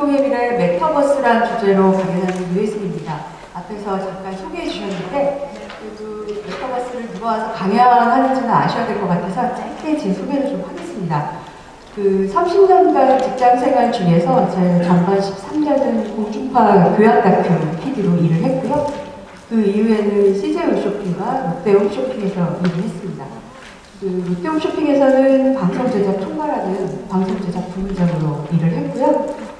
공동의 미래 메타버스란 주제로 강연하는 유혜승입니다. 앞에서 잠깐 소개해 주셨는데 그래도 메타버스를 누가 와서 강연하는지는 아셔야 될 것 같아서 짧게 제 소개를 좀 하겠습니다. 30년간 직장생활 중에서 제 전반 13년은 공중파 교양 다큐 PD로 일을 했고요. 그 이후에는 CJ 홈쇼핑과 롯데 홈쇼핑에서 일을 했습니다. 롯데 홈쇼핑에서는 방송 제작 총괄하는 방송 제작 부문장으로 일을 했고요.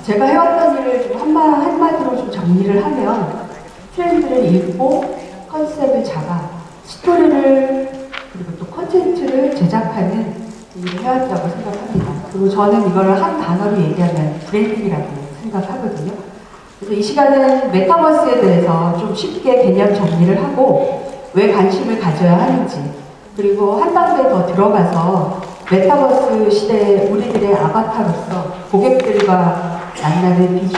제가 해왔던 일을 좀 한마디로 좀 정리를 하면 트렌드를 읽고 컨셉을 잡아 스토리를 그리고 또 콘텐츠를 제작하는 일을 해왔다고 생각합니다. 그리고 저는 이거를 한 단어로 얘기하면 브랜딩이라고 생각하거든요. 그래서 이 시간은 메타버스에 대해서 좀 쉽게 개념 정리를 하고 왜 관심을 가져야 하는지, 그리고 한 단계 더 들어가서 메타버스 시대의 우리들의 아바타로서 고객들과 만나는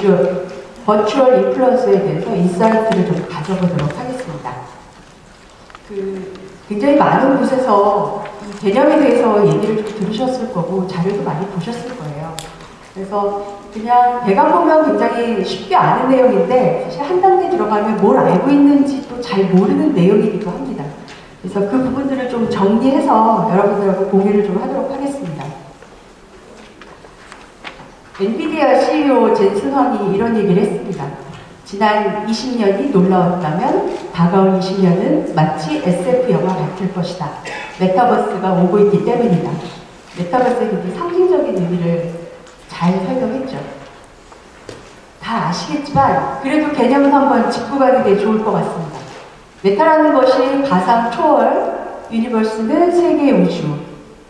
버추얼 인플루언서에 대해서 인사이트를 좀 가져보도록 하겠습니다. 굉장히 많은 곳에서 이 개념에 대해서 얘기를 좀 들으셨을 거고 자료도 많이 보셨을 거예요. 그래서 그냥 대강 보면 굉장히 쉽게 아는 내용인데 사실 한 단계 들어가면 뭘 알고 있는지도 잘 모르는 내용이기도 합니다. 그래서 그 부분들을 좀 정리해서 여러분들하고 공유를 좀 하도록 하겠습니다. 엔비디아 CEO 젠슨 황이 이런 얘기를 했습니다. 지난 20년이 놀라웠다면 다가올 20년은 마치 SF 영화 같을 것이다. 메타버스가 오고 있기 때문이다. 메타버스의 굉장히 상징적인 의미를 잘 설명했죠. 다 아시겠지만 그래도 개념은 한번 짚고 가는 게 좋을 것 같습니다. 메타라는 것이 가상 초월, 유니버스는 세계 우주.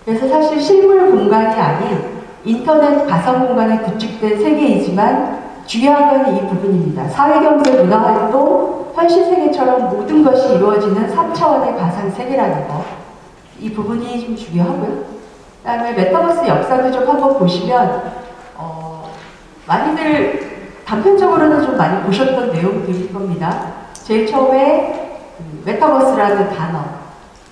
그래서 사실 실물 공간이 아닌 인터넷 가상 공간에 구축된 세계이지만 중요한 건 이 부분입니다. 사회경제 문화활동, 현실 세계처럼 모든 것이 이루어지는 3차원의 가상 세계라는 거. 이 부분이 좀 중요하고요. 그 다음에 메타버스 역사를 좀 한번 보시면 많이들 단편적으로는 좀 많이 보셨던 내용들일 겁니다. 제일 처음에 메타버스라는 단어,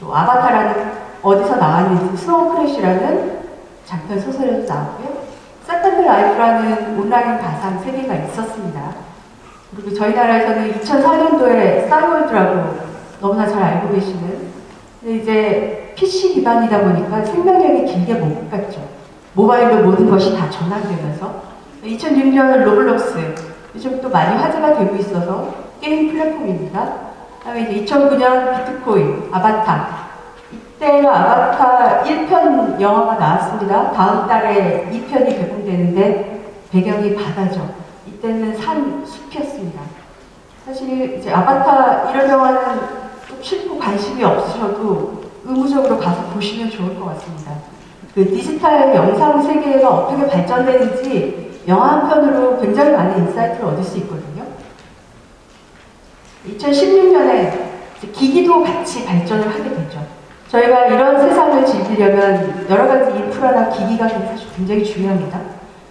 또 아바타라는 어디서 나왔는지 스노우 크래시라는 장편 소설에도 나왔고요. 세컨드 라이프라는 온라인 가상 세계가 있었습니다. 그리고 저희 나라에서는 2004년도에 스타월드라고 너무나 잘 알고 계시는, 근데 이제 PC 기반이다 보니까 생명력이 길게 못 갔죠. 모바일로 모든 것이 다 전환되면서 2006년 로블록스, 요즘 또 많이 화제가 되고 있어서 게임 플랫폼입니다. 그다음에 이제 2009년 비트코인, 아바타. 이때가 아바타 1편 영화가 나왔습니다. 다음 달에 2편이 개봉되는데 배경이 바다죠. 이때는 산, 숲이었습니다. 사실 이제 아바타 이런 영화는 좀 싫고 관심이 없으셔도 의무적으로 가서 보시면 좋을 것 같습니다. 그 디지털 영상 세계가 어떻게 발전되는지 영화 한 편으로 굉장히 많은 인사이트를 얻을 수 있거든요. 2016년에 기기도 같이 발전을 하게 되죠. 저희가 이런 세상을 즐기려면 여러 가지 인프라나 기기가 사실 굉장히 중요합니다.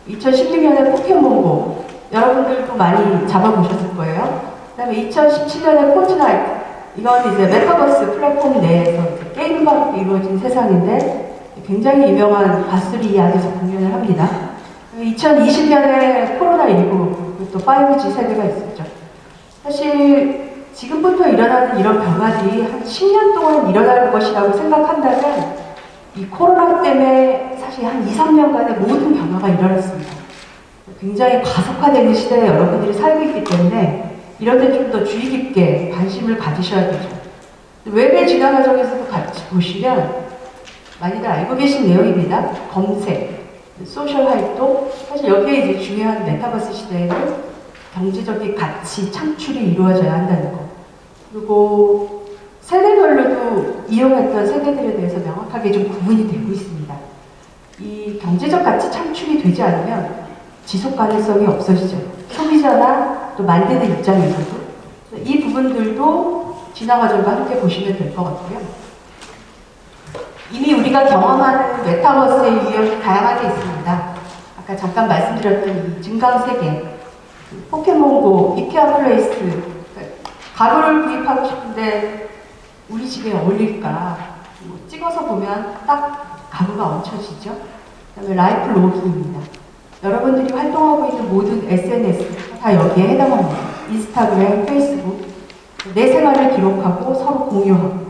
2016년에 포켓몬고 여러분들도 많이 잡아보셨을 거예요. 그 다음에 2017년에 포트나이트, 이건 이제 메타버스 플랫폼 내에서 게임과 이루어진 세상인데 굉장히 유명한 바스리 안에서 공연을 합니다. 2020년에 코로나19, 또 5G 세대가 있었죠. 사실 지금부터 일어나는 이런 변화들이 한 10년 동안 일어날 것이라고 생각한다면 이 코로나 때문에 사실 한 2, 3년간의 모든 변화가 일어났습니다. 굉장히 가속화되는 시대에 여러분들이 살고 있기 때문에 이런 데 좀 더 주의 깊게 관심을 가지셔야 되죠. 웹의 진화 과정에서도 같이 보시면 많이들 알고 계신 내용입니다. 검색, 소셜 활동, 사실 여기에 이제 중요한 메타버스 시대에는 경제적인 가치 창출이 이루어져야 한다는 거. 그리고 세대별로도 이용했던 세대들에 대해서 명확하게 좀 구분이 되고 있습니다. 이 경제적 가치 창출이 되지 않으면 지속 가능성이 없어지죠. 소비자나 또 만드는 입장에서도. 이 부분들도 진화 과정과 함께 보시면 될 것 같고요. 이미 우리가 경험하는 메타버스의 유형이 다양하게 있습니다. 아까 잠깐 말씀드렸던 이 증강세계, 포켓몬고, 이케아 플레이스, 가구를 구입하고 싶은데 우리 집에 어울릴까? 찍어서 보면 딱 가구가 얹혀지죠. 그다음에 라이프 로기입니다. 여러분들이 활동하고 있는 모든 SNS 다 여기에 해당합니다. 인스타그램, 페이스북, 내 생활을 기록하고 서로 공유하고,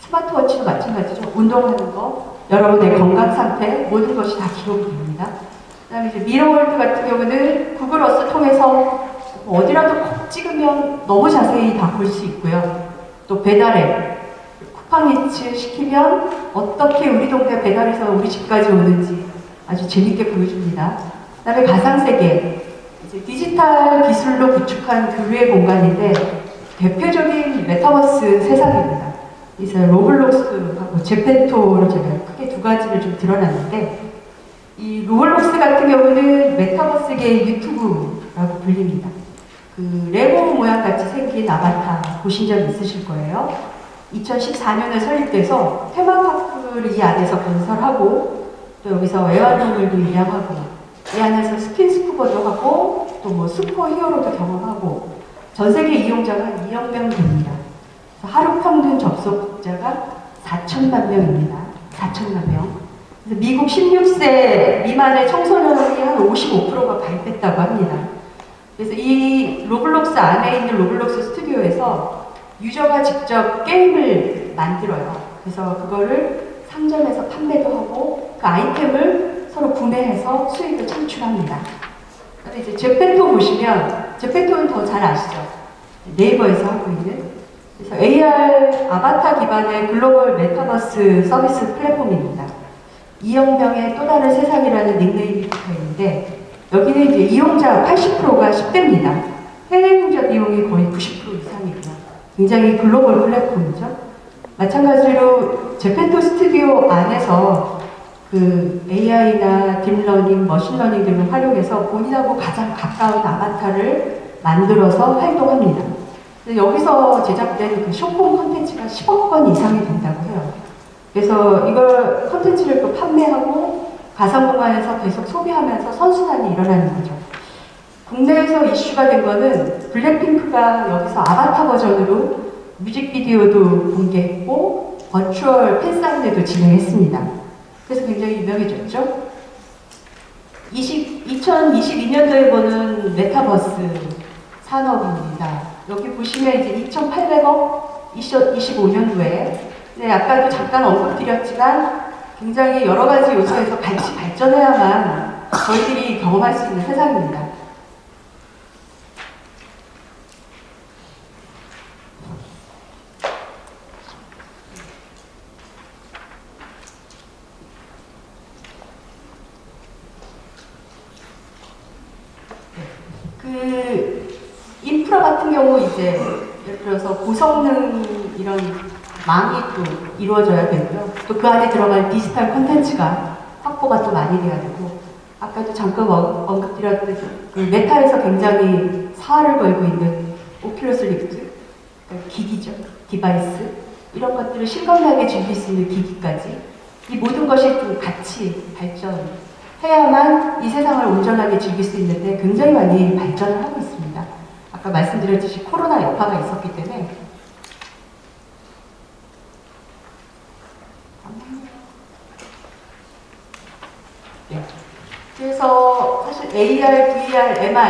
스마트워치도 마찬가지죠. 운동하는 거, 여러분의 건강 상태, 모든 것이 다 기록이 됩니다. 그 다음에 이제 미러월드 같은 경우는 구글 어스 통해서 어디라도 콕 찍으면 너무 자세히 다 볼 수 있고요. 또 배달앱, 쿠팡이츠 시키면 어떻게 우리 동네 배달해서 우리 집까지 오는지 아주 재밌게 보여줍니다. 그 다음에 가상세계, 이제 디지털 기술로 구축한 교류의 공간인데 대표적인 메타버스 세상입니다. 그래서 로블록스하고 제페토로 제가 크게 두 가지를 좀 드러났는데, 이 로블록스 같은 경우는 메타버스계의 유튜브라고 불립니다. 그 레고 모양 같이 생긴 아바타 보신 적 있으실 거예요. 2014년에 설립돼서 테마파크를 이 안에서 건설하고, 또 여기서 애완동물도 입양하고, 이 안에서 스킨스쿠버도 하고, 또 뭐 슈퍼히어로도 경험하고, 전 세계 이용자가 2억 명 됩니다. 하루 평균 접속자가 4천만 명입니다. 4천만 명. 그래서 미국 16세 미만의 청소년이 한 55%가 가입했다고 합니다. 그래서 이 로블록스 안에 있는 로블록스 스튜디오에서 유저가 직접 게임을 만들어요. 그래서 그거를 상점에서 판매도 하고 그 아이템을 서로 구매해서 수익을 창출합니다. 그런데 이제 제페토 보시면, 제페토는 더 잘 아시죠? 네이버에서 하고 있는. 그래서 AR 아바타 기반의 글로벌 메타버스 서비스 플랫폼입니다. 2억 명의 또 다른 세상이라는 닉네임이 붙어 있는데, 여기는 이제 이용자 80%가 10대입니다. 해외 이용자 비용이 거의 90% 이상이고요. 굉장히 글로벌 플랫폼이죠. 마찬가지로 제페토 스튜디오 안에서 그 AI나 딥러닝, 머신러닝 등을 활용해서 본인하고 가장 가까운 아바타를 만들어서 활동합니다. 여기서 제작된 그 쇼폼 콘텐츠가 10억 건 이상이 된다고 해요. 그래서 이걸 콘텐츠를 또 판매하고 가상공간에서 계속 소비하면서 선순환이 일어나는 거죠. 국내에서 이슈가 된 거는 블랙핑크가 여기서 아바타 버전으로 뮤직비디오도 공개했고 버추얼 팬사인회도 진행했습니다. 그래서 굉장히 유명해졌죠. 2022년도에 보는 메타버스 산업입니다. 여기 보시면 이제 2,800억 25년도에, 네, 아까도 잠깐 언급드렸지만 굉장히 여러 가지 요소에서 같이 발전해야만 저희들이 경험할 수 있는 세상입니다. 그 인프라 같은 경우 이제 예를 들어서 고성능 이런 망이 또 이루어져야 되고요. 또 그 안에 들어갈 디지털 콘텐츠가 확보가 또 많이 돼야 되고, 아까도 잠깐 언급드렸듯이 그 메타에서 굉장히 사활을 걸고 있는 오큘러스 리프트, 그러니까 기기죠. 디바이스. 이런 것들을 실감나게 즐길 수 있는 기기까지, 이 모든 것이 좀 같이 발전해야만 이 세상을 온전하게 즐길 수 있는데 굉장히 많이 발전을 하고 있습니다. 아까 말씀드렸듯이 코로나 여파가 있었기 때문에. 네. 그래서 사실 AR, VR, MR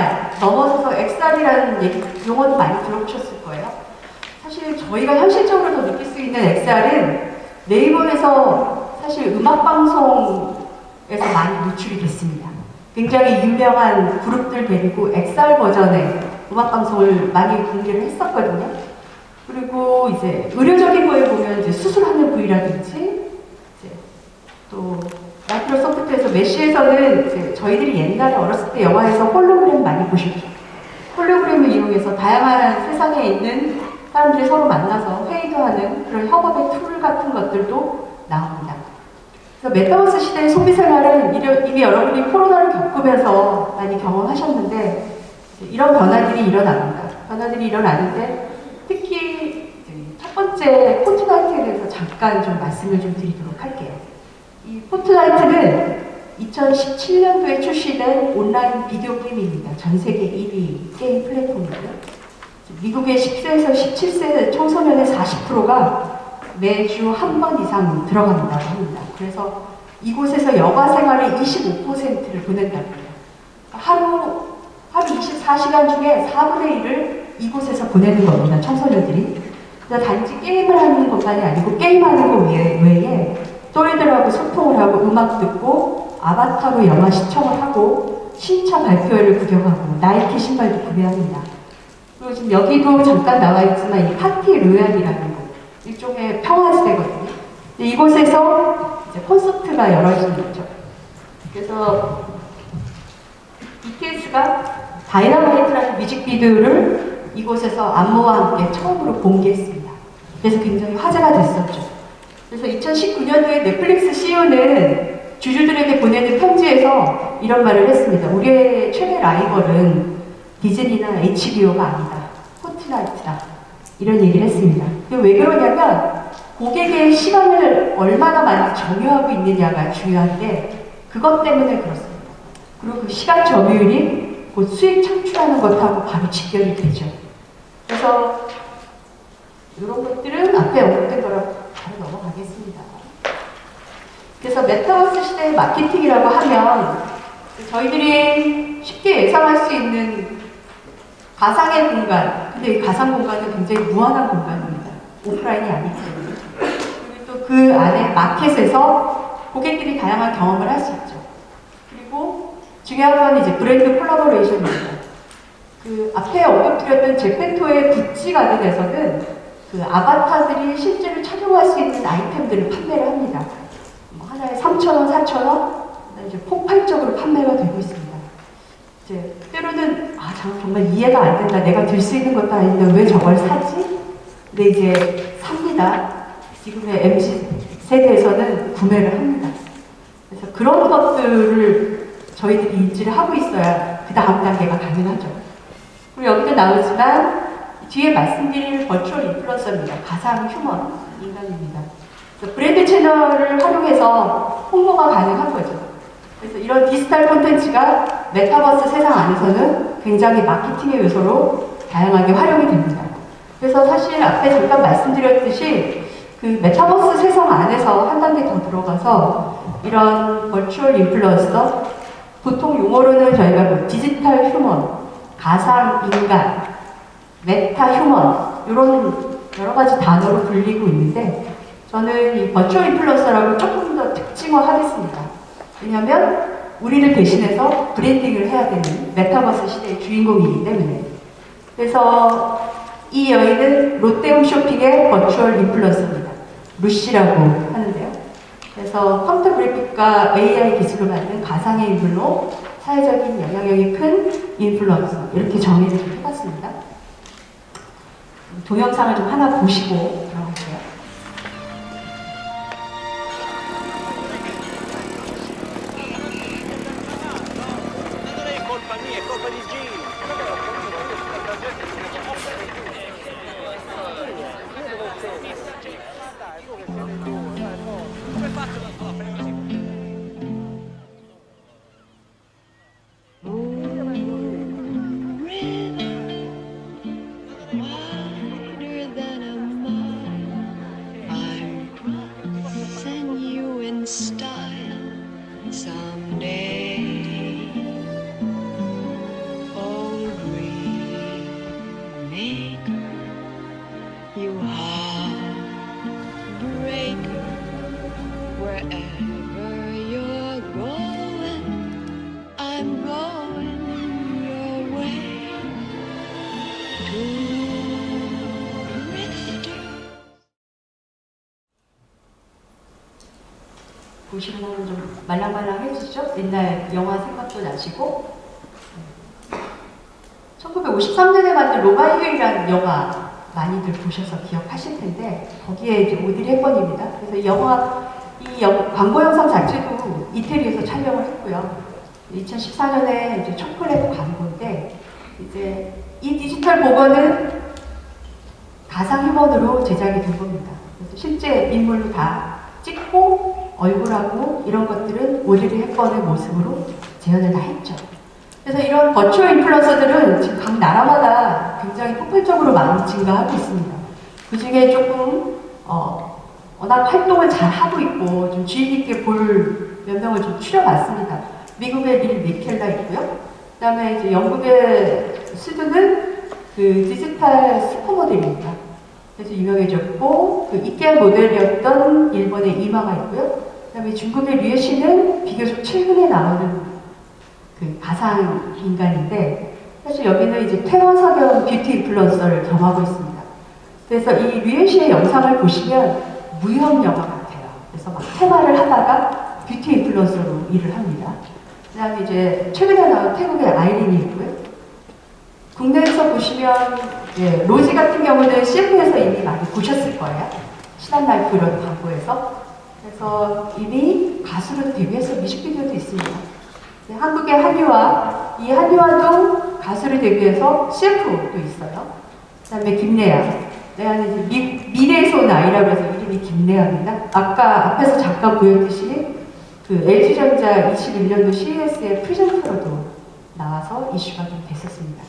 넘어서서 XR이라는 용어도 많이 들어보셨을 거예요. 사실 저희가 현실적으로 더 느낄 수 있는 XR은 네이버에서 사실 음악방송에서 많이 노출이 됐습니다. 굉장히 유명한 그룹들 데리고 XR 버전의 음악방송을 많이 공개를 했었거든요. 그리고 이제 의료적인 거에 보면 이제 수술하는 부위라든지, 이제 또 마이크로소프트에서 메쉬에서는 이제 저희들이 옛날에 어렸을 때 영화에서 홀로그램 많이 보셨죠. 홀로그램을 이용해서 다양한 세상에 있는 사람들이 서로 만나서 회의도 하는 그런 협업의 툴 같은 것들도 나옵니다. 그래서 메타버스 시대의 소비 생활은 이미 여러분이 코로나를 겪으면서 많이 경험하셨는데, 이런 변화들이 일어납니다. 변화들이 일어나는데, 특히 첫 번째 포트나이트에 대해서 잠깐 좀 말씀을 좀 드리도록 할게요. 이 포트나이트는 2017년도에 출시된 온라인 비디오 게임입니다. 전 세계 1위 게임 플랫폼이고요. 미국의 10세에서 17세 청소년의 40%가 매주 한 번 이상 들어간다고 합니다. 그래서 이곳에서 여가 생활의 25%를 보낸다고 해요. 하루 24시간 중에 4분의 1을 이곳에서 보내는 겁니다. 청소년들이. 그래서 단지 게임을 하는 것만이 아니고 게임하는 것 외에 또래들하고 소통을 하고 음악 듣고 아바타로 영화 시청을 하고 신차 발표회를 구경하고 나이키 신발도 구매합니다. 그리고 지금 여기도 잠깐 나와 있지만 이 파티 로얄이라는 곳, 일종의 평화지대거든요. 이곳에서 이제 콘서트가 여러지는 거죠. 그래서 BTS가 다이너마이트라는 뮤직비디오를 이곳에서 안무와 함께 처음으로 공개했습니다. 그래서 굉장히 화제가 됐었죠. 그래서 2019년도에 넷플릭스 CEO는 주주들에게 보내는 편지에서 이런 말을 했습니다. 우리의 최대 라이벌은 디즈니나 HBO가 아니다. 포트나이트다. 이런 얘기를 했습니다. 왜 그러냐면 고객의 시간을 얼마나 많이 점유하고 있느냐가 중요한데 그것 때문에 그렇습니다. 그리고 그 시간 점유율이 곧 수익 창출하는 것하고 바로 직결이 되죠. 그래서 이런 것들은 앞에 언급된 거라고 바로 넘어가겠습니다. 그래서 메타버스 시대의 마케팅이라고 하면 저희들이 쉽게 예상할 수 있는 가상의 공간, 근데 이 가상 공간은 굉장히 무한한 공간입니다. 오프라인이 아니기 때문에. 그리고 또 그 안에 마켓에서 고객들이 다양한 경험을 할 수 있죠. 그리고 중요한 건 이제 브랜드 콜라보레이션입니다. 그 앞에 언급드렸던 제페토의 구찌 가든에서는 그 아바타들이 실제로 착용할 수 있는 아이템들을 판매를 합니다. 뭐 하나에 3,000원, 4,000원, 이제 폭발적으로 판매가 되고 있습니다. 이제 때로는 정말 이해가 안 된다. 내가 들 수 있는 것도 아닌데 왜 저걸 사지? 근데 이제 삽니다. 지금의 MZ 세대에서는 구매를 합니다. 그래서 그런 것들을 저희들이 인지를 하고 있어야 그 다음 단계가 가능하죠. 그리고 여기도 나오지만 뒤에 말씀드릴 버추얼 인플루언서입니다. 가상 휴먼 인간입니다. 그래서 브랜드 채널을 활용해서 홍보가 가능한 거죠. 그래서 이런 디지털 콘텐츠가 메타버스 세상 안에서는 굉장히 마케팅의 요소로 다양하게 활용이 됩니다. 그래서 사실 앞에 잠깐 말씀드렸듯이 그 메타버스 세상 안에서 한 단계 더 들어가서 이런 버추얼 인플루언서, 보통 용어로는 저희가 뭐 디지털 휴먼, 가상 인간, 메타 휴먼 이런 여러 가지 단어로 불리고 있는데 저는 이 버추얼 인플루언서라고 조금 더 특징화하겠습니다. 왜냐하면 우리를 대신해서 브랜딩을 해야 되는 메타버스 시대의 주인공이기 때문에. 그래서 이 여인은 롯데홈쇼핑의 버추얼 인플루언서입니다. 루시라고 하는데요. 그래서 컴퓨터 그래픽과 AI 기술로 만든 가상의 인물로 사회적인 영향력이 큰 인플루언서 이렇게 정의를 좀 해봤습니다. 동영상을 좀 하나 보시고 들어갈게요. 보시면 좀 말랑말랑해지죠? 옛날 영화 생각도 나시고 1953년에 만든 로마이어이라는 영화 많이들 보셔서 기억하실 텐데 거기에 이제 오드리 헵번입니다. 그래서 이 광고 영상 자체도 이태리에서 촬영을 했고요. 2014년에 이제 초콜릿 광고인데 이제 이 디지털 복원은 가상 휴먼으로 제작이 된 겁니다. 그래서 실제 인물로 다 찍고 얼굴하고 이런 것들은 오드리 헵번의 모습으로 재현을 다 했죠. 그래서 이런 버추얼 인플루언서들은 지금 각 나라마다 굉장히 폭발적으로 많이 증가하고 있습니다. 그 중에 조금 워낙 활동을 잘 하고 있고 좀 주의 깊게 볼 몇 명을 좀 추려봤습니다. 미국의 릴 미켈라 있고요. 그다음에 이제 영국의 수두는 그 디지털 슈퍼모델입니다. 그래서 유명해졌고, 그 이케아 모델이었던 일본의 이마가 있고요. 그다음에 중국의 류에 씨는 비교적 최근에 나오는 그 가상 인간인데, 사실 여기는 이제 퇴원석영 뷰티 인플루언서를 겸하고 있습니다. 그래서 이 류에 씨의 영상을 보시면 무협 영화 같아요. 그래서 막 테마를 하다가 뷰티 인플루언서로 일을 합니다. 그 다음에 이제 최근에 나온 태국의 아이린이 있고요. 국내에서 보시면 예, 로지 같은 경우는 CF에서 이미 많이 보셨을 거예요. 신한라이프 이런 광고에서. 그래서 이미 가수로 데뷔해서 뮤직비디오도 있습니다. 네, 한국의 한유아, 이 한유아도 가수를 데뷔해서 CF도 있어요. 그 다음에 김래아. 내가는 이제 미래에서 온 아이라고 해서 이름이 김래아입니다. 아까 앞에서 잠깐 보였듯이 그 LG전자 21년도 CES의 프리젠터로도 나와서 이슈가 좀 됐었습니다.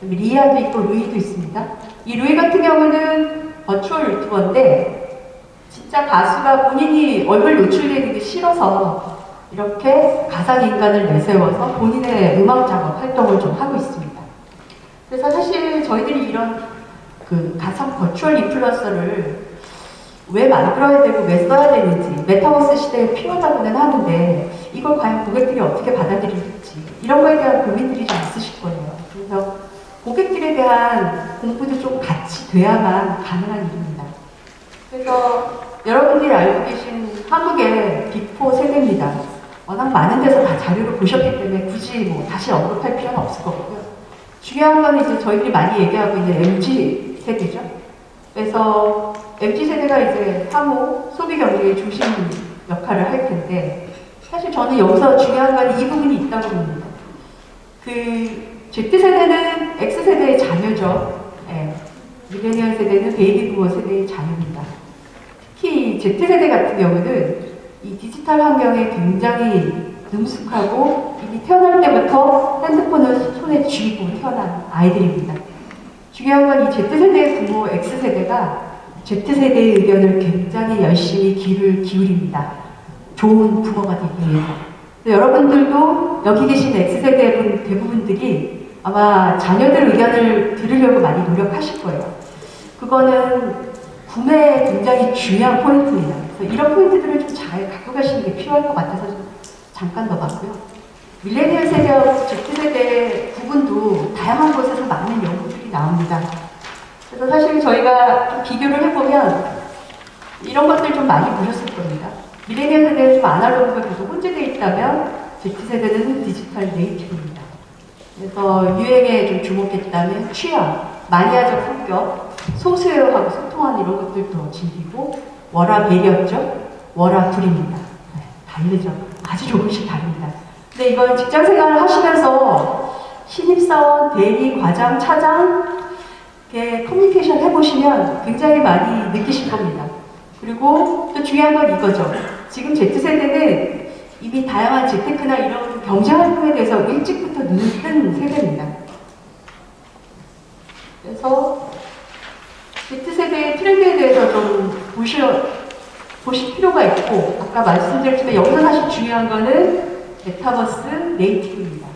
리아도 있고 루이도 있습니다. 이 루이 같은 경우는 버추얼 유튜버인데 진짜 가수가 본인이 얼굴 노출되는 게 싫어서 이렇게 가상인간을 내세워서 본인의 음악 작업 활동을 좀 하고 있습니다. 그래서 사실 저희들이 이런 그 가상 버추얼 인플루언서를 왜 만들어야 되고 왜 써야 되는지 메타버스 시대에 필요하다고는 하는데 이걸 과연 고객들이 어떻게 받아들일지 이런 거에 대한 고민들이 좀 있으실 거예요. 그래서 고객들에 대한 공부도 좀 같이 돼야만 가능한 일입니다. 그래서 여러분들이 알고 계신 한국의 빅4 세대입니다. 워낙 많은 데서 다 자료를 보셨기 때문에 굳이 뭐 다시 언급할 필요는 없을 거고요. 중요한 건 이제 저희들이 많이 얘기하고 있는 MZ 세대죠. 그래서 MZ 세대가 이제 향후 소비 경제의 중심 역할을 할 텐데 사실 저는 여기서 중요한 건 이 부분이 있다고 봅니다. 그 Z세대는 X세대의 자녀죠. 예. 밀레니얼 세대는 베이비 부머 세대의 자녀입니다. 특히 Z세대 같은 경우는 이 디지털 환경에 굉장히 능숙하고 이미 태어날 때부터 핸드폰을 손에 쥐고 태어난 아이들입니다. 중요한 건 이 Z세대의 부모 X세대가 Z세대의 의견을 굉장히 열심히 귀를 기울입니다. 좋은 부모가 되기 위해서. 여러분들도 여기 계신 X세대 대부분들이 아마 자녀들 의견을 들으려고 많이 노력하실 거예요. 그거는 구매에 굉장히 중요한 포인트입니다. 그래서 이런 포인트들을 좀 잘 갖고 가시는 게 필요할 것 같아서 좀 잠깐 넣어봤고요. 밀레니얼 세대와 Z세대 부분도 다양한 곳에서 많은 연구들이 나옵니다. 그래서 사실 저희가 좀 비교를 해보면 이런 것들 좀 많이 보셨을 겁니다. 밀레니얼 세대는 좀 아날로그가 계속 혼재되어 있다면 Z세대는 디지털 네이티브입니다. 그래서 유행에 좀 주목했다면 취향, 마니아적 성격, 소수하고 소통하는 이런 것들도 즐기고 워라 배렸죠? 워라 불입니다. 네, 다르죠. 아주 조금씩 다릅니다. 근데 이건 직장생활을 하시면서 신입사원, 대리, 과장, 차장 이렇게 커뮤니케이션 해보시면 굉장히 많이 느끼실 겁니다. 그리고 또 중요한 건 이거죠. 지금 Z세대는 이미 다양한 재테크나 이런 경제활동에 대해서 일찍부터 눈을 뜬 세대입니다. 그래서 Z세대의 트렌드에 대해서 좀 보실 필요가 있고 아까 말씀드렸지만 여기서 사실 중요한 거는 메타버스 네이티브입니다.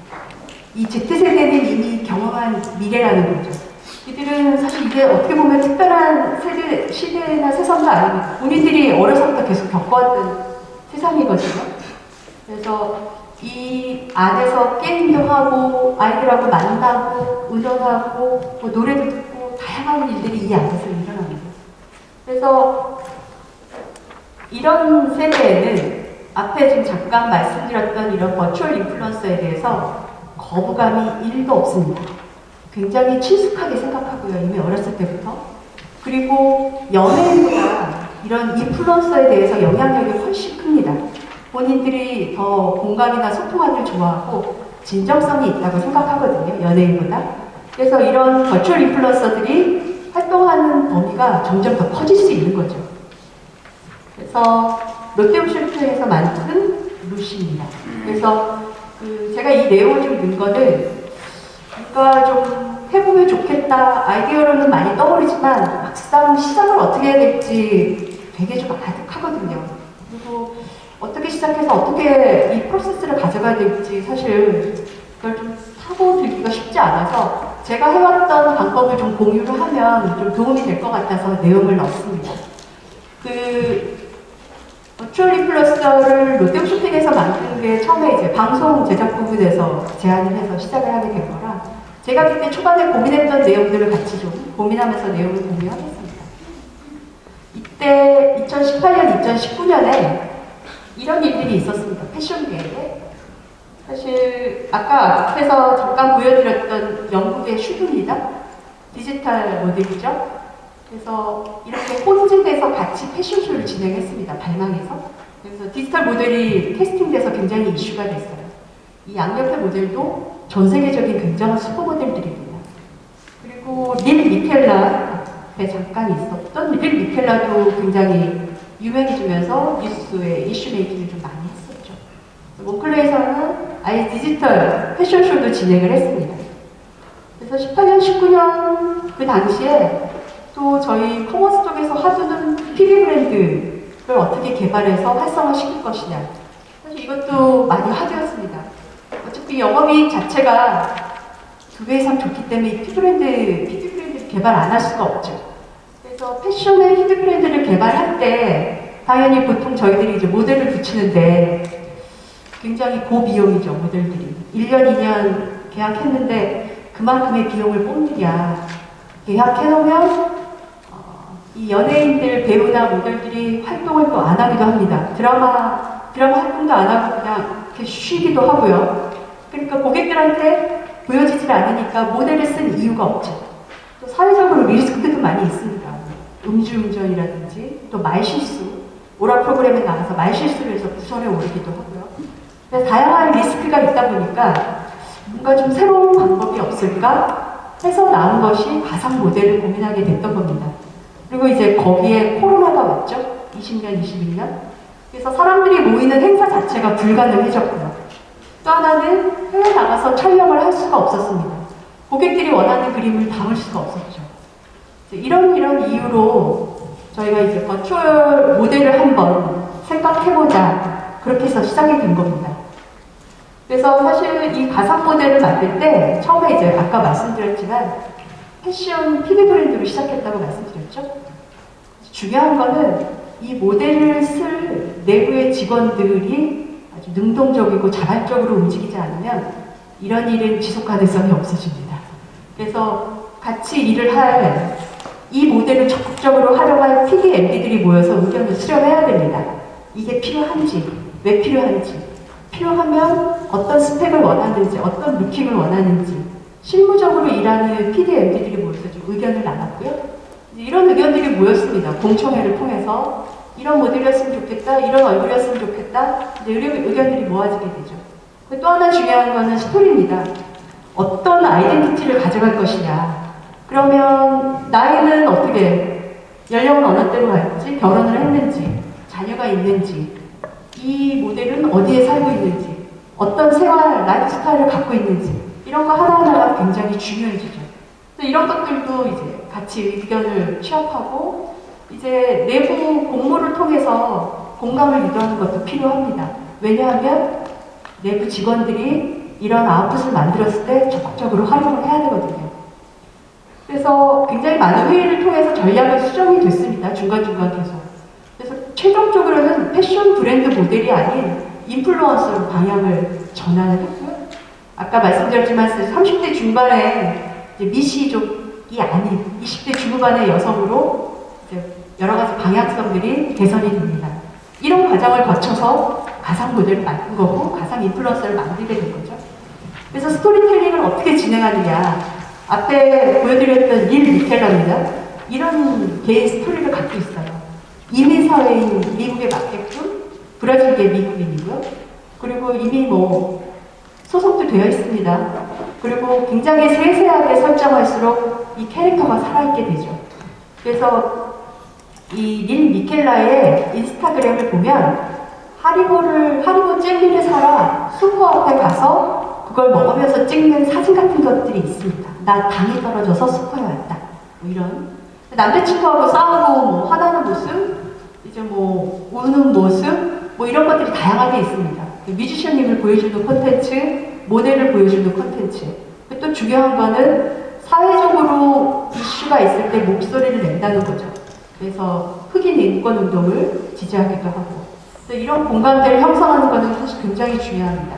이 Z세대는 이미 경험한 미래라는 거죠. 이들은 사실 이게 어떻게 보면 특별한 시대나 세상도 아닙니다. 본인들이 어려서부터 계속 겪어왔던 세상이거든요. 그래서 이 안에서 게임도 하고 아이들하고 만나고 의논하고 뭐 노래도 듣고 다양한 일들이 이 안에서 일어납니다. 그래서 이런 세대에는 앞에 지금 잠깐 말씀드렸던 이런 버추얼 인플루언서에 대해서 거부감이 1도 없습니다. 굉장히 친숙하게 생각하고요. 이미 어렸을 때부터. 그리고 연예인보다 이런 인플루언서에 대해서 영향력이 훨씬 큽니다. 본인들이 더 공감이나 소통하기를 좋아하고 진정성이 있다고 생각하거든요. 연예인보다. 그래서 이런 버추얼 인플루언서들이 활동하는 범위가 점점 더 커질 수 있는 거죠. 그래서 롯데오션에서 만든 루시입니다. 그래서 제가 이 내용을 좀 넣은 거는 뭔가 좀 해보면 좋겠다 아이디어로는 많이 떠오르지만 막상 시작을 어떻게 해야 될지 되게 좀 아득하거든요. 그리고 어떻게 시작해서 어떻게 이 프로세스를 가져가야 될지 사실 그걸 좀 사고 들기가 쉽지 않아서 제가 해왔던 방법을 좀 공유를 하면 좀 도움이 될 것 같아서 내용을 넣었습니다. 버추얼 인플루언서를 롯데쇼핑에서 만든 게 처음에 이제 방송 제작 부분에서 제안을 해서 시작을 하게 된 거라 제가 그때 초반에 고민했던 내용들을 같이 좀 고민하면서 내용을 공유하겠습니다. 이때 2018년, 2019년에 이런 일들이 있었습니다. 패션계에. 사실 아까 앞에서 잠깐 보여드렸던 영국의 슈드입니다. 디지털 모델이죠. 그래서 이렇게 혼재돼서 같이 패션쇼를 진행했습니다. 발망해서. 그래서 디지털 모델이 캐스팅돼서 굉장히 이슈가 됐어요. 이 양옆의 모델도 전 세계적인 굉장한 슈퍼모델들입니다. 그리고 릴 미켈라 앞에 잠깐 있었던 릴 미켈라도 굉장히 유명해지면서 뉴스에 이슈 메이킹을 좀 많이 했었죠. 몬클레이에서는 아예 디지털 패션쇼도 진행을 했습니다. 그래서 18년, 19년 그 당시에 또 저희 커머스 쪽에서 하두는 PB 브랜드를 어떻게 개발해서 활성화시킬 것이냐. 사실 이것도 많이 화두였습니다. 어차피 영업이익 자체가 2배 이상 좋기 때문에 PB 브랜드를 개발 안 할 수가 없죠. 그래서 패션의 PB 브랜드를 개발할 때 당연히 보통 저희들이 이제 모델을 붙이는데 굉장히 고비용이죠, 모델들이. 1년, 2년 계약했는데 그만큼의 비용을 뽑느냐. 계약해놓으면 이 연예인들, 배우나 모델들이 활동을 또 안 하기도 합니다. 드라마 활동도 안 하고 그냥 이렇게 쉬기도 하고요. 그러니까 고객들한테 보여지질 않으니까 모델을 쓴 이유가 없죠. 또 사회적으로 리스크도 많이 있습니다. 음주운전이라든지 또 말실수, 오락 프로그램에 나가서 말실수를 해서 부설에 오르기도 하고요. 그래서 다양한 리스크가 있다 보니까 뭔가 좀 새로운 방법이 없을까 해서 나온 것이 가상 모델을 고민하게 됐던 겁니다. 그리고 이제 거기에 코로나가 왔죠. 20년, 21년. 그래서 사람들이 모이는 행사 자체가 불가능해졌고요. 또 하나는 해외 나가서 촬영을 할 수가 없었습니다. 고객들이 원하는 그림을 담을 수가 없었죠. 이런 이유로 저희가 이제 버추얼 모델을 한번 생각해보자. 그렇게 해서 시작이 된 겁니다. 그래서 사실 이 가상 모델을 만들 때 처음에 이제 아까 말씀드렸지만 패션 PB 브랜드로 시작했다고 말씀드렸죠. 중요한 거는 이 모델을 쓸 내부의 직원들이 아주 능동적이고 자발적으로 움직이지 않으면 이런 일은 지속 가능성이 없어집니다. 그래서 같이 일을 할 이 모델을 적극적으로 활용할 PD, MD들이 모여서 의견을 수렴해야 됩니다. 이게 필요한지, 왜 필요한지, 필요하면 어떤 스펙을 원하는지, 어떤 루킹을 원하는지 실무적으로 일하는 PD, MD들이 모여서 좀 의견을 나눴고요. 이런 의견들이 모였습니다. 공청회를 통해서 이런 모델이었으면 좋겠다, 이런 얼굴이었으면 좋겠다, 이제 의견들이 모아지게 되죠. 또 하나 중요한 거는 스토리입니다. 어떤 아이덴티티를 가져갈 것이냐. 그러면 나이는 어떻게, 연령은 어느 때로 갈지, 결혼을 했는지, 자녀가 있는지, 이 모델은 어디에 살고 있는지, 어떤 생활, 라이프 스타일을 갖고 있는지, 이런 거 하나하나가 굉장히 중요해지죠. 이런 것들도 이제 같이 의견을 취합하고, 이제 내부 공모를 통해서 공감을 유도하는 것도 필요합니다. 왜냐하면 내부 직원들이 이런 아웃풋을 만들었을 때 적극적으로 활용을 해야 되거든요. 그래서 굉장히 많은 회의를 통해서 전략을 수정이 됐습니다. 중간중간 계속. 그래서 최종적으로는 패션 브랜드 모델이 아닌 인플루언서로 방향을 전환을 했고요. 아까 말씀드렸지만 30대 중반에 이제 미시족이 아닌 20대 중후반의 여성으로 이제 여러 가지 방향성들이 개선이 됩니다. 이런 과정을 거쳐서 가상 모델을 만든 거고 가상 인플루언서를 만들게 된 거죠. 그래서 스토리텔링을 어떻게 진행하느냐. 앞에 보여드렸던 릴 미켈라입니다. 이런 개인 스토리를 갖고 있어요. 이민사회인 미국에 맞게끔 브라질계 미국인이고요. 그리고 이미 소속도 되어 있습니다. 그리고 굉장히 세세하게 설정할수록 이 캐릭터가 살아있게 되죠. 그래서 이 릴 미켈라의 인스타그램을 보면 하리보 젤리를 사러 슈퍼 앞에 가서 그걸 먹으면서 찍는 사진 같은 것들이 있습니다. 나 당이 떨어져서 슈퍼에 왔다. 이런. 남자친구하고 싸우고 화나는 모습, 이제 우는 모습, 이런 것들이 다양하게 있습니다. 뮤지션님을 보여주는 콘텐츠, 모델을 보여주는 콘텐츠. 또 중요한 거는 사회적으로 이슈가 있을 때 목소리를 낸다는 거죠. 그래서 흑인 인권 운동을 지지하기도 하고 또 이런 공간들을 형성하는 것은 사실 굉장히 중요합니다.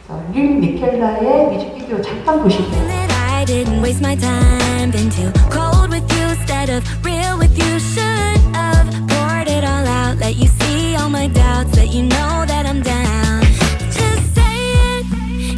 그래서 릴 미켈라의 뮤직비디오 잠깐 보실게요. I didn't waste my time, been too cold with you instead of real with you. Should have poured it all out, let you see all my doubts, let you know that I'm down. Just say it,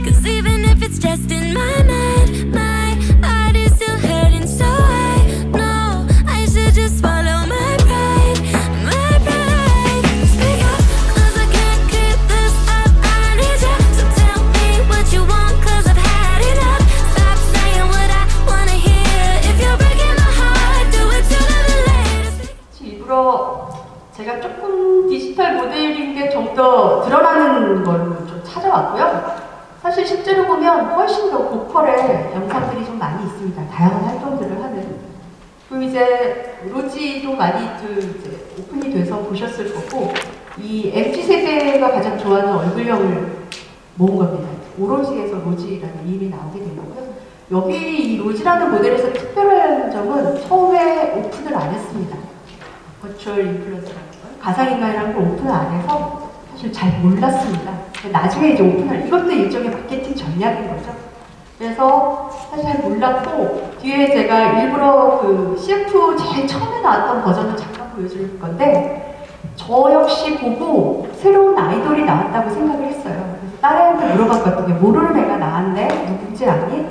'cause even if it's just in my mind, my heart is still hurting, so I know I should just swallow my pride, my pride. Speak up, 'cause I can't keep this up, I need you, so tell me what you want, 'cause I've had enough. Stop saying what I wanna hear, if you're breaking my heart, do it sooner than later. 일부러 제가 조금 디지털 모델인 게 좀 더 드러나는 걸로 좀 찾아왔고요. 사실 실제로 보면 훨씬 더 고퀄의 영상들이 좀 많이 있습니다. 다양한 활동들을 하는. 그리고 이제 로지도 많이 이제 오픈이 돼서 보셨을 거고, 이 MZ세대가 가장 좋아하는 얼굴형을 모은 겁니다. 오로지에서 로지라는 이름이 나오게 된 거고요. 여기 이 로지라는 모델에서 특별한 점은 처음에 오픈을 안 했습니다. 버추얼 인플루언서라는 걸. 가상인간이라는 걸 오픈을 안 해서 사실 잘 몰랐습니다. 나중에 이제 오픈을, 이것도 일종의 마케팅 전략인 거죠. 그래서 사실 잘 몰랐고, 뒤에 제가 일부러 그 CF 제일 처음에 나왔던 버전을 잠깐 보여줄 건데, 저 역시 보고 새로운 아이돌이 나왔다고 생각을 했어요. 그래서 딸애한테 물어봤거든요. 모르는 애가 나왔네? 누군지 아니?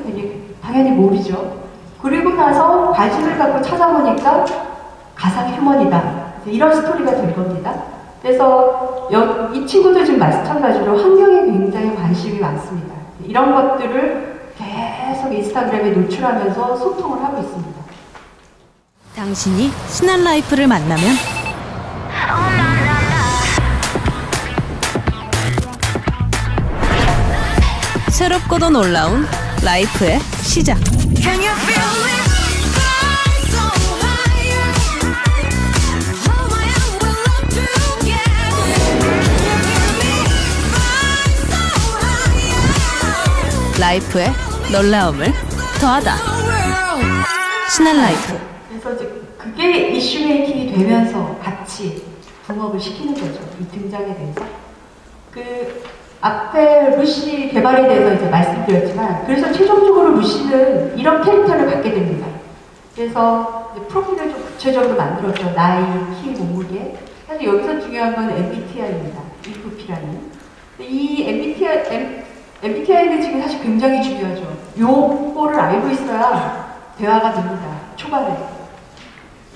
당연히 모르죠. 그리고 나서 관심을 갖고 찾아보니까 가상 휴먼이다. 이런 스토리가 된 겁니다. 그래서 이 친구도 지금 마찬가지로 환경에 굉장히 관심이 많습니다. 이런 것들을 계속 인스타그램에 노출하면서 소통을 하고 있습니다. 당신이 신한라이프를 만나면 새롭고도 놀라운 라이프의 시작. Can you feel it? Fly so higher. Hold my hand, we'll love together. Can you feel me? Fly so higher. 라이프의 놀라움을 더하다. 신한라이프. 그래서 이제 그게 이슈 메이킹이 되면서 같이 붕업을 시키는 거죠. 이 등장에 대해서. 그 앞에 루시 개발에 대해서 이제 말씀드렸지만, 그래서 최종적으로 루시는 이런 캐릭터를 갖게 됩니다. 그래서 이제 프로필을 좀 구체적으로 만들었죠. 나이, 키, 몸무게. 사실 여기서 중요한 건 MBTI입니다. INFP라는. 이 MBTI는 지금 사실 굉장히 중요하죠. 요거를 알고 있어야 대화가 됩니다. 초반에.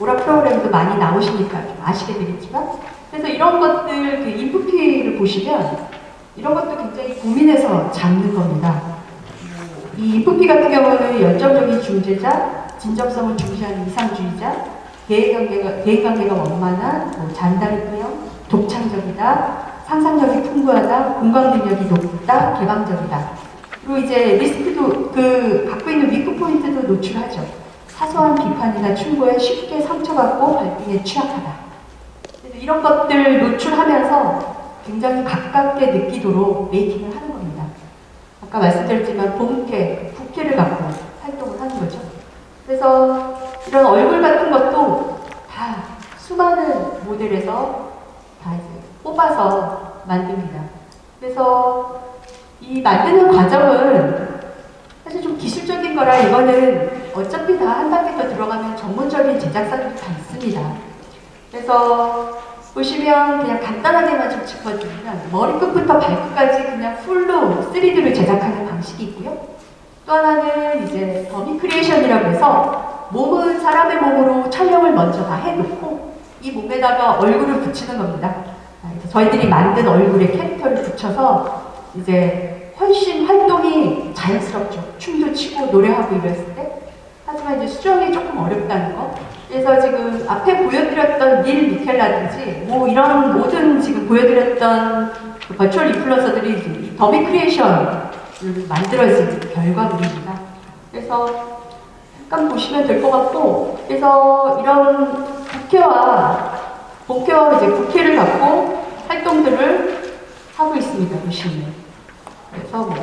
오라 프로그램도 많이 나오시니까 좀 아시게 되겠지만, 그래서 이런 것들, 그 INFP를 보시면 이런 것도 굉장히 고민해서 잡는 겁니다. 이 INFP 같은 경우는 열정적인 중재자, 진정성을 중시하는 이상주의자, 대인관계가 원만한, 잔다르크형, 독창적이다, 상상력이 풍부하다, 공감 능력이 높다, 개방적이다. 그리고 이제 리스크도 갖고 있는 위크 포인트도 노출하죠. 사소한 비판이나 충고에 쉽게 상처받고 발등에 취약하다. 그래서 이런 것들 노출하면서 굉장히 가깝게 느끼도록 메이킹을 하는 겁니다. 아까 말씀드렸지만 본캐, 부캐를 갖고 활동을 하는 거죠. 그래서 이런 얼굴 같은 것도 다 수많은 모델에서 다 이제 뽑아서 만듭니다. 그래서 이 만드는 과정은 사실 좀 기술적인 거라 이거는 어차피 다 한 단계 더 들어가면 전문적인 제작사들이 다 있습니다. 그래서 보시면 그냥 간단하게만 좀 짚어주면 머리끝부터 발끝까지 그냥 풀로 3D를 제작하는 방식이 있고요. 또 하나는 이제 더미 크리에이션이라고 해서 몸은 사람의 몸으로 촬영을 먼저 다 해놓고 이 몸에다가 얼굴을 붙이는 겁니다. 그래서 저희들이 만든 얼굴에 캐릭터를 붙여서 이제 훨씬 활동이 자연스럽죠. 춤도 추고 노래하고 이랬을 때. 하지만 이제 수정이 조금 어렵다는 거. 그래서 지금 앞에 보여드렸던 닐 미켈라든지 뭐 이런 모든 지금 보여드렸던 그 버추얼 인플루언서들이 더미 크리에이션을 만들어진 결과물입니다. 그래서 잠깐 보시면 될 것 같고, 그래서 이런 본캐와 이제 부캐를 갖고 활동들을 하고 있습니다. 보시면. 그래서 뭐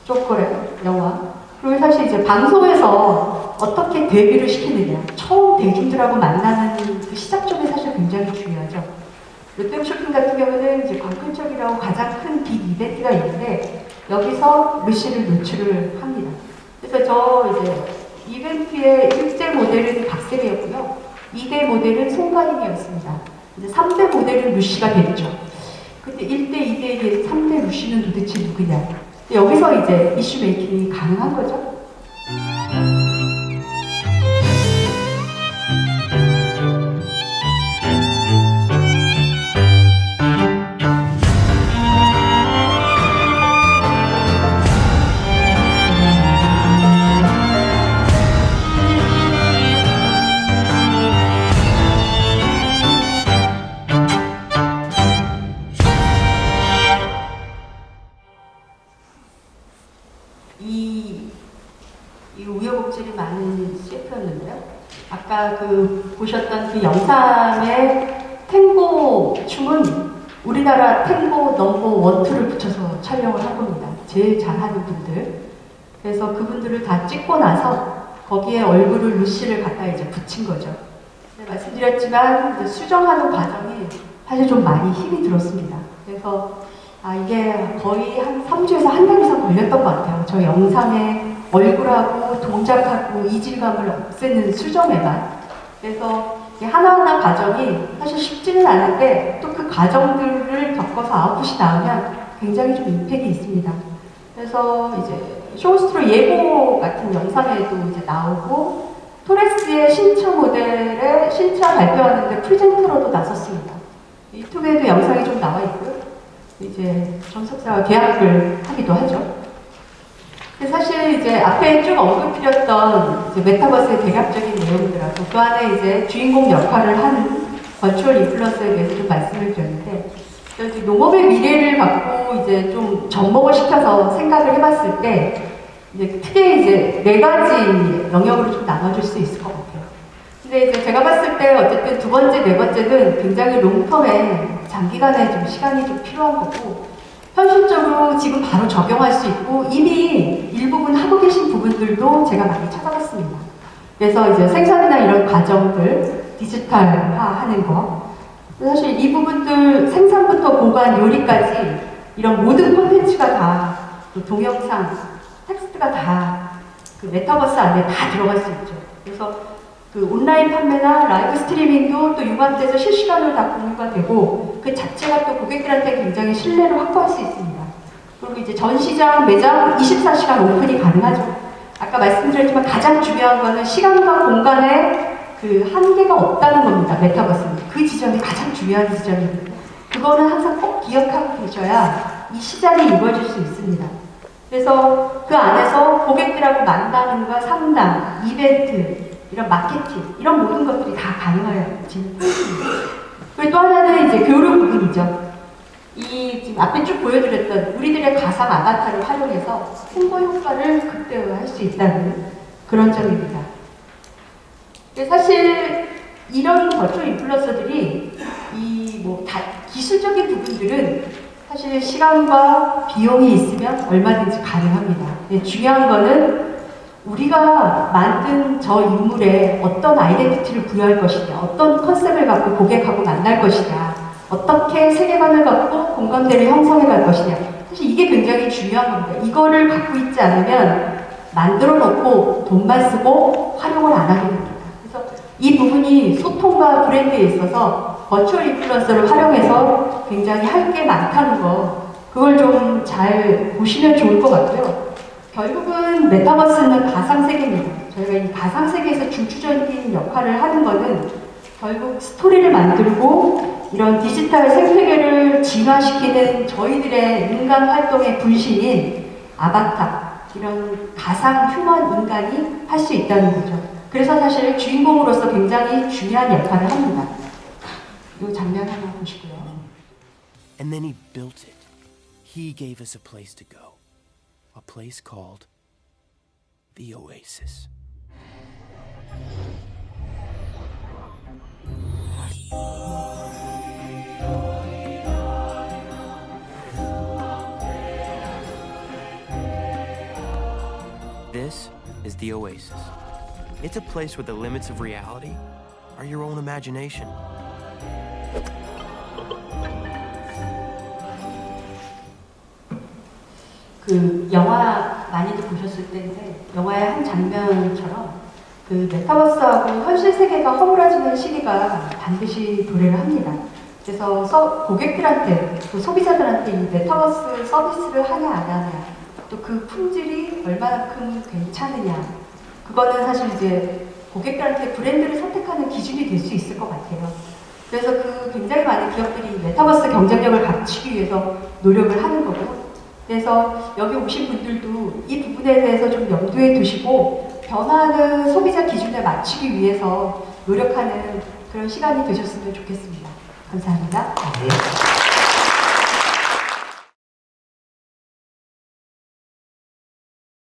쪼꼬레 영화. 그리고 사실 이제 방송에서 어떻게 데뷔를 시키느냐, 처음 대중들하고 만나는 그 시작점이 사실 굉장히 중요하죠. 롯데홈쇼핑 같은 경우는 이제 광클적이라고 가장 큰 빅 이벤트가 있는데 여기서 루시를 노출을 합니다. 그래서 저 이제 이벤트의 1대 모델은 박세리였고요. 2대 모델은 송가인이었습니다. 이제 3대 모델은 루시가 됐죠. 근데 1대, 2대, 3대 루시는 도대체 누구냐? 여기서 이제 이슈 메이킹이 가능한 거죠. 이 우여곡절이 많은 CF였는데요. 아까 보셨던 그 영상의 탱고 춤은 우리나라 탱고 넘버 1, 2를 붙여서 촬영을 한 겁니다. 제일 잘하는 분들. 그래서 그분들을 다 찍고 나서 거기에 얼굴을 루시를 갖다 이제 붙인 거죠. 네, 말씀드렸지만 이제 수정하는 과정이 사실 좀 많이 힘이 들었습니다. 그래서 이게 거의 한 3주에서 한 달 이상 걸렸던 것 같아요. 저 영상에 얼굴하고 동작하고 이질감을 없애는 수정에만. 그래서 하나하나 과정이 사실 쉽지는 않은데 또 그 과정들을 겪어서 아웃풋이 나오면 굉장히 좀 임팩이 있습니다. 그래서 이제 쇼스트로 예고 같은 영상에도 이제 나오고 토레스의 신차 모델의 신차 발표하는데 프리젠터로도 나섰습니다. 유튜브에도 영상이 좀 나와 있고요. 이제 정석사와 계약을 하기도 하죠. 사실 이제 앞에 쭉 언급드렸던 이제 메타버스의 대략적인 내용들하고 그 안에 이제 주인공 역할을 하는 버추얼 인플루언서에 대해서 좀 말씀을 드렸는데, 농업의 미래를 갖고 이제 좀 접목을 시켜서 생각을 해봤을 때 이제 크게 이제 4가지 영역으로 좀 나눠줄 수 있을 것 같아요. 근데 이제 제가 봤을 때 어쨌든 두 번째, 네 번째는 굉장히 롱텀에 장기간의 좀 시간이 좀 필요한 거고, 현실적으로 지금 바로 적용할 수 있고 이미 일부분 하고 계신 부분들도 제가 많이 찾아봤습니다. 그래서 이제 생산이나 이런 과정들 디지털화하는 거, 사실 이 부분들 생산부터 보관, 요리까지 이런 모든 콘텐츠가 다, 또 동영상, 텍스트가 다 그 메타버스 안에 다 들어갈 수 있죠. 그래서 그 온라인 판매나 라이브 스트리밍도 또 융합돼서 실시간으로 다 공유가 되고 그 자체가 또 고객들한테 굉장히 신뢰를 확보할 수 있습니다. 그리고 이제 전시장, 매장 24시간 오픈이 가능하죠. 아까 말씀드렸지만 가장 중요한 거는 시간과 공간에 그 한계가 없다는 겁니다. 메타버스는. 그 지점이 가장 중요한 지점입니다. 그거는 항상 꼭 기억하고 계셔야 이 시장이 이루어질 수 있습니다. 그래서 그 안에서 고객들하고 만남과 상담, 이벤트, 이런 마케팅, 이런 모든 것들이 다 가능해지는 포인트입니다. 그리고 또 하나는 이제 교류 부분이죠. 지금 앞에 쭉 보여드렸던 우리들의 가상 아바타를 활용해서 홍보 효과를 극대화할 수 있다는 그런 점입니다. 사실 이런 버추얼 인플루언서들이 기술적인 부분들은 사실 시간과 비용이 있으면 얼마든지 가능합니다. 중요한 거는 우리가 만든 저 인물에 어떤 아이덴티티를 부여할 것이냐, 어떤 컨셉을 갖고 고객하고 만날 것이냐, 어떻게 세계관을 갖고 공감대를 형성해 갈 것이냐. 사실 이게 굉장히 중요한 겁니다. 이거를 갖고 있지 않으면 만들어 놓고 돈만 쓰고 활용을 안 하게 됩니다. 그래서 이 부분이 소통과 브랜드에 있어서 버추얼 인플루언서를 활용해서 굉장히 할 게 많다는 거, 그걸 좀 잘 보시면 좋을 것 같고요. 결국은 메타버스는 가상세계입니다. 저희가 이 가상세계에서 중추적인 역할을 하는 거는 결국 스토리를 만들고 이런 디지털 생태계를 진화시키는 저희들의 인간 활동의 분신인 아바타, 이런 가상 휴먼 인간이 할 수 있다는 거죠. 그래서 사실 주인공으로서 굉장히 중요한 역할을 합니다. 이 장면 하나 보시고요. And then he built it. He gave us a place to go. A place called the Oasis. This is the Oasis. It's a place where the limits of reality are your own imagination. 그 영화 많이들 보셨을 텐데 영화의 한 장면처럼 그 메타버스하고 현실 세계가 허물어지는 시기가 반드시 도래를 합니다. 그래서 고객들한테 또 소비자들한테 이 메타버스 서비스를 하냐 안 하냐 또 그 품질이 얼마만큼 괜찮으냐 그거는 사실 이제 고객들한테 브랜드를 선택하는 기준이 될 수 있을 것 같아요. 그래서 그 굉장히 많은 기업들이 메타버스 경쟁력을 갖추기 위해서 노력을 하는 거고 그래서 여기 오신 분들도 이 부분에 대해서 좀 염두에 두시고 변화하는 소비자 기준에 맞추기 위해서 노력하는 그런 시간이 되셨으면 좋겠습니다. 감사합니다. 네.